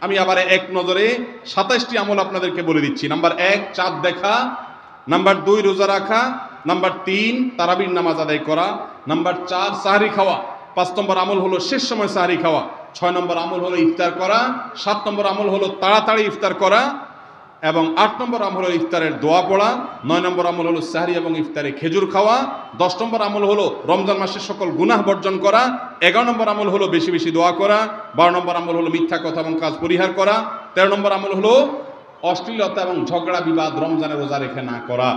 আমি আবার এক নজরে 27টি আমল আপনাদেরকে বলে দিচ্ছি। নাম্বার 1 চাঁদ দেখা, নাম্বার 2 রোজা রাখা, নাম্বার 3 তারাবির নামাজ আদায় করা, নাম্বার 4 সাহরি খাওয়া, 5 নম্বর আমল হলো শেষ সময় সাহরি খাওয়া, 6 নম্বর আমল হলো ইফতার করা, 7 নম্বর আমল হলো তাড়াতাড়ি ইফতার করা, এবং 8 নম্বর আমল হলো ইফতারের দোয়া পড়া, 9 নম্বর আমল হলো সাহরি এবং ইফতারে খেজুর খাওয়া, 10 নম্বর আমল হলো রমজান মাসের সকল গুনাহ বর্জন করা, 11 নম্বর আমল হলো বেশি বেশি দোয়া করা, 12 নম্বর আমল হলো মিথ্যা কথা এবং কাজ পরিহার করা, 13 নম্বর আমল হলো অশ্লীলতা এবং ঝগড়া বিবাদ রমজানের রোজা রেখে না করা,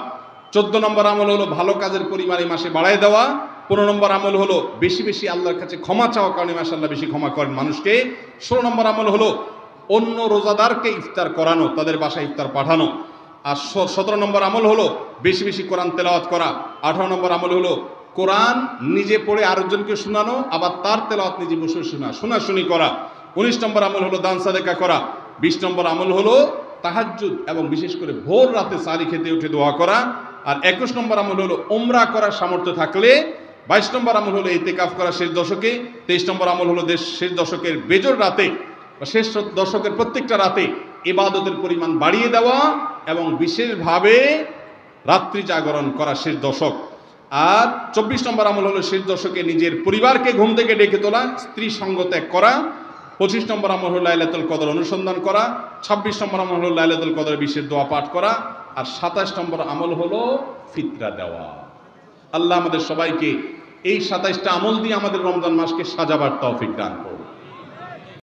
14 নম্বর আমল হলো ভালো কাজের পরিমাণ এই মাসে বাড়ায় দেওয়া, 15 নম্বর আমল হলো বেশি বেশি আল্লাহর কাছে ক্ষমা চাওয়া, কারণ এই মাসে আল্লাহ বেশি ক্ষমা করেন মানুষকে, 16 নম্বর আমল হলো অন্য রোজাদারকে ইফতার করানো, তাদের বাসায় ইফতার পাঠানো, আর 17 নম্বর আমল হলো বেশি বেশি কোরআন তেলাওয়াত করা, 18 নম্বর আমল হলো কোরআন নিজে পড়ে আরেকজনকে শোনানো, আবার তার তেলাওয়াত নিজে বসে শোনাশুনি করা, 19 নম্বর আমল হলো দান সাদেকা করা, 20 নম্বর আমল হলো তাহাজ্জুদ এবং বিশেষ করে ভোর রাতে সারি খেতে উঠে দোয়া করা, আর 21 নম্বর আমল হলো উমরা করার সামর্থ্য থাকলে, 22 নম্বর আমল হলো ইতিকাফ করা শেষ দশকে, 23 নম্বর আমল হলো শেষ দশকের বেজর রাতে শেষ দশকের প্রত্যেকটা রাতে ইবাদতের পরিমাণ বাড়িয়ে দেওয়া এবং বিশেষভাবে রাত্রি জাগরণ করা শেষ দশক, আর 24 নম্বর আমল হলো শেষ দশকে নিজের পরিবারকে ঘুম থেকে ডেকে তোলা, স্ত্রী সঙ্গ ত্যাগ করা, 25 নম্বর আমল হলো লাইলাতুল কদর অনুসন্ধান করা, 26 নম্বর আমল হলো লাইলাতুল কদর বিশেষ দোয়া পাঠ করা, আর 27 নম্বর আমল হলো ফিতরা দেওয়া। আল্লাহ আমাদের সবাইকে এই 27টা আমল দিয়ে আমাদের রমজান মাসকে সাজাবার তৌফিক দান করুন।